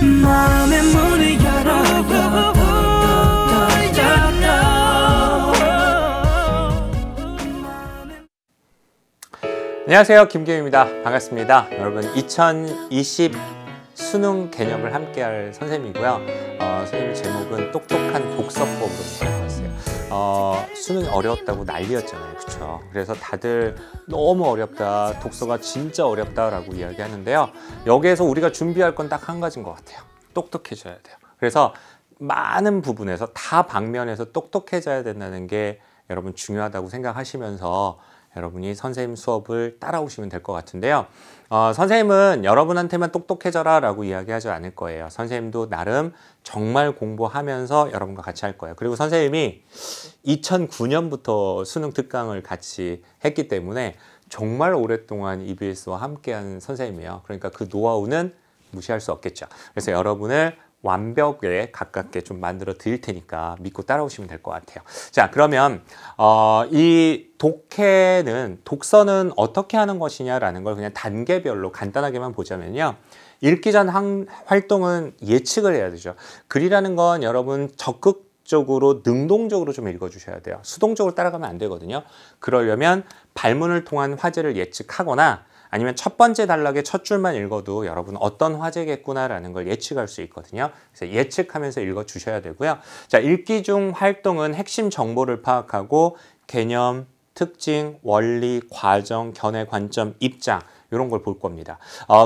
마음의 문을 열어. 안녕하세요, 김기웅입니다. 반갑습니다. 여러분, 2020 수능 개념을 함께할 선생님이고요. 선생님 제목은 똑똑한 독서법으로 잡았어요. 수능이 어려웠다고 난리였잖아요, 그쵸? 그래서 다들 너무 어렵다, 독서가 진짜 어렵다라고 이야기하는데요. 여기에서 우리가 준비할 건 딱 한 가지인 것 같아요. 똑똑해져야 돼요. 그래서 많은 부분에서 다 방면에서 똑똑해져야 된다는 게 여러분 중요하다고 생각하시면서 여러분이 선생님 수업을 따라오시면 될 것 같은데요. 선생님은 여러분한테만 똑똑해져라 라고 이야기하지 않을 거예요. 선생님도 나름 정말 공부하면서 여러분과 같이 할 거예요. 그리고 선생님이 2009년부터 수능 특강을 같이 했기 때문에 정말 오랫동안 EBS와 함께한 선생님이에요. 그러니까 그 노하우는 무시할 수 없겠죠. 그래서 여러분을 완벽에 가깝게 좀 만들어 드릴 테니까 믿고 따라오시면 될 것 같아요. 자, 그러면 이 독서는 어떻게 하는 것이냐라는 걸 그냥 단계별로 간단하게만 보자면요. 읽기 전 활동은 예측을 해야 되죠. 글이라는 건 여러분 적극적으로 능동적으로 좀 읽어주셔야 돼요. 수동적으로 따라가면 안 되거든요. 그러려면 발문을 통한 화제를 예측하거나 아니면 첫 번째 단락의 첫 줄만 읽어도 여러분 어떤 화제겠구나라는 걸 예측할 수 있거든요. 그래서 예측하면서 읽어주셔야 되고요. 자, 읽기 중 활동은 핵심 정보를 파악하고 개념, 특징, 원리, 과정, 견해, 관점, 입장 이런 걸 볼 겁니다.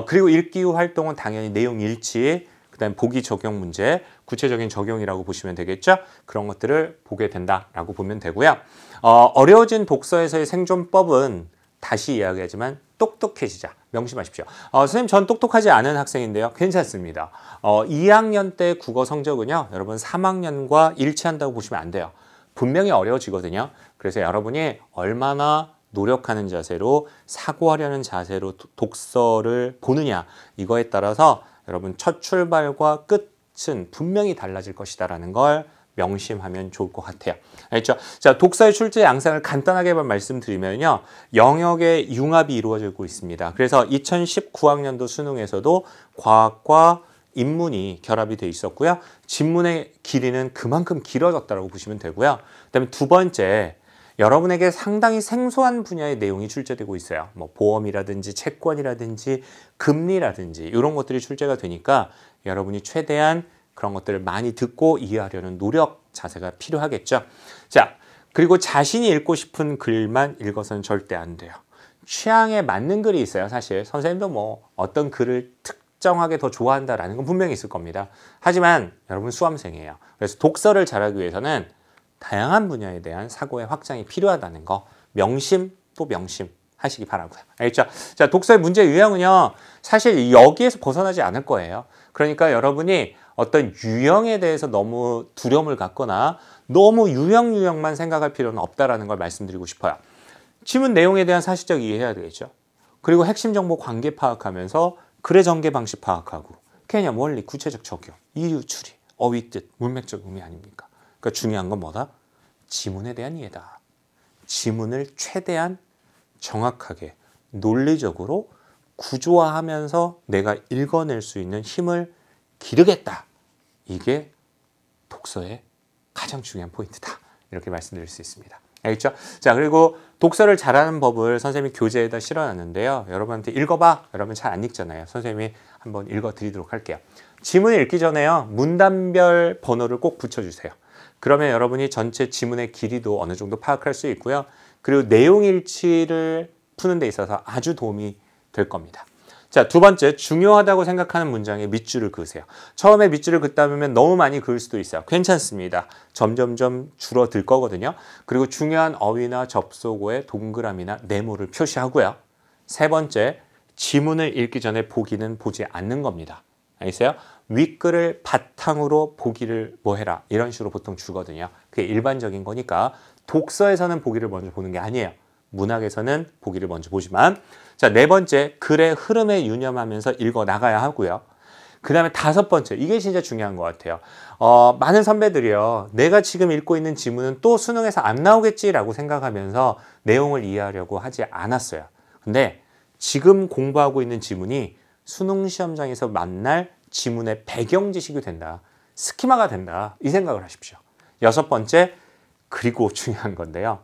그리고 읽기 후 활동은 당연히 내용 일치, 그다음 보기 적용 문제, 구체적인 적용이라고 보시면 되겠죠. 그런 것들을 보게 된다라고 보면 되고요. 어려워진 독서에서의 생존법은 다시 이야기하지만 똑똑해지자. 명심하십시오. 선생님, 전 똑똑하지 않은 학생인데요. 괜찮습니다. 2학년 때 국어 성적은요, 여러분 3학년과 일치한다고 보시면 안 돼요. 분명히 어려워지거든요. 그래서 여러분이 얼마나 노력하는 자세로, 사고하려는 자세로 독서를 보느냐, 이거에 따라서 여러분 첫 출발과 끝은 분명히 달라질 것이다라는 걸 명심하면 좋을 것 같아요. 알겠죠? 자, 독서의 출제 양상을 간단하게만 말씀드리면요. 영역의 융합이 이루어지고 있습니다. 그래서 2019학년도 수능에서도 과학과 인문이 결합이 돼 있었고요. 진문의 길이는 그만큼 길어졌다고 보시면 되고요. 그다음에 두 번째, 여러분에게 상당히 생소한 분야의 내용이 출제되고 있어요. 뭐 보험이라든지 채권이라든지 금리라든지 이런 것들이 출제가 되니까 여러분이 최대한 그런 것들을 많이 듣고 이해하려는 노력 자세가 필요하겠죠. 자, 그리고 자신이 읽고 싶은 글만 읽어서는 절대 안 돼요. 취향에 맞는 글이 있어요. 사실 선생님도 뭐 어떤 글을 특정하게 더 좋아한다라는 건 분명히 있을 겁니다. 하지만 여러분 수험생이에요. 그래서 독서를 잘하기 위해서는 다양한 분야에 대한 사고의 확장이 필요하다는 거 명심 또 명심 하시기 바라고요. 알겠죠? 자, 독서의 문제 유형은요. 사실 여기에서 벗어나지 않을 거예요. 그러니까 여러분이 어떤 유형에 대해서 너무 두려움을 갖거나 너무 유형만 생각할 필요는 없다라는 걸 말씀드리고 싶어요. 지문 내용에 대한 사실적 이해해야 되겠죠. 그리고 핵심 정보 관계 파악하면서 글의 전개 방식 파악하고 개념, 원리, 구체적 적용, 이유, 추리, 어휘 뜻, 문맥적 의미 아닙니까? 그러니까 중요한 건 뭐다? 지문에 대한 이해다. 지문을 최대한 정확하게 논리적으로 구조화하면서 내가 읽어낼 수 있는 힘을 기르겠다. 이게 독서의 가장 중요한 포인트다. 이렇게 말씀드릴 수 있습니다. 알겠죠? 자, 그리고 독서를 잘하는 법을 선생님이 교재에다 실어놨는데요. 여러분한테 읽어봐. 여러분 잘 안 읽잖아요. 선생님이 한번 읽어드리도록 할게요. 지문을 읽기 전에요. 문단별 번호를 꼭 붙여주세요. 그러면 여러분이 전체 지문의 길이도 어느 정도 파악할 수 있고요. 그리고 내용 일치를 푸는 데 있어서 아주 도움이 될 겁니다. 자, 두 번째, 중요하다고 생각하는 문장에 밑줄을 그으세요. 처음에 밑줄을 긋다 보면 너무 많이 그을 수도 있어요. 괜찮습니다. 점점점 줄어들 거거든요. 그리고 중요한 어휘나 접속어의 동그라미나 네모를 표시하고요. 세 번째, 지문을 읽기 전에 보기는 보지 않는 겁니다. 알겠어요? 윗글을 바탕으로 보기를 뭐 해라. 이런 식으로 보통 주거든요. 그게 일반적인 거니까 독서에서는 보기를 먼저 보는 게 아니에요. 문학에서는 보기를 먼저 보지만, 자, 네 번째, 글의 흐름에 유념하면서 읽어 나가야 하고요. 그 다음에 다섯 번째, 이게 진짜 중요한 것 같아요. 많은 선배들이요, 내가 지금 읽고 있는 지문은 또 수능에서 안 나오겠지라고 생각하면서 내용을 이해하려고 하지 않았어요. 근데 지금 공부하고 있는 지문이 수능 시험장에서 만날 지문의 배경 지식이 된다. 스키마가 된다. 이 생각을 하십시오. 6번째, 그리고 중요한 건데요.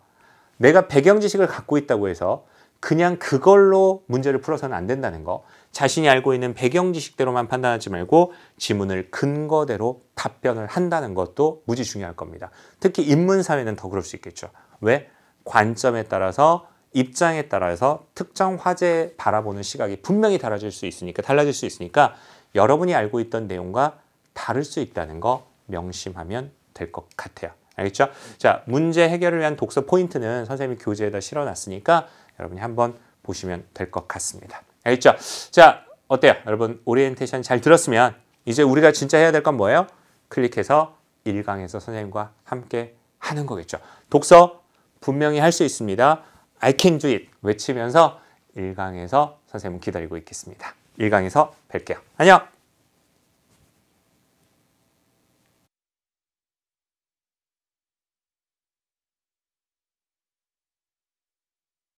내가 배경 지식을 갖고 있다고 해서 그냥 그걸로 문제를 풀어서는 안 된다는 거. 자신이 알고 있는 배경 지식대로만 판단하지 말고 지문을 근거대로 답변을 한다는 것도 무지 중요할 겁니다. 특히 인문사회는 더 그럴 수 있겠죠. 왜? 관점에 따라서 입장에 따라서 특정 화제 바라보는 시각이 분명히 달라질 수 있으니까 여러분이 알고 있던 내용과 다를 수 있다는 거 명심하면 될 것 같아요. 알겠죠? 자, 문제 해결을 위한 독서 포인트는 선생님이 교재에다 실어놨으니까 여러분이 한번 보시면 될 것 같습니다. 알겠죠? 자, 어때요? 여러분 오리엔테이션 잘 들었으면 이제 우리가 진짜 해야 될 건 뭐예요? 클릭해서 1강에서 선생님과 함께 하는 거겠죠. 독서 분명히 할 수 있습니다. I can do it 외치면서 1강에서 선생님 기다리고 있겠습니다. 1강에서 뵐게요. 안녕!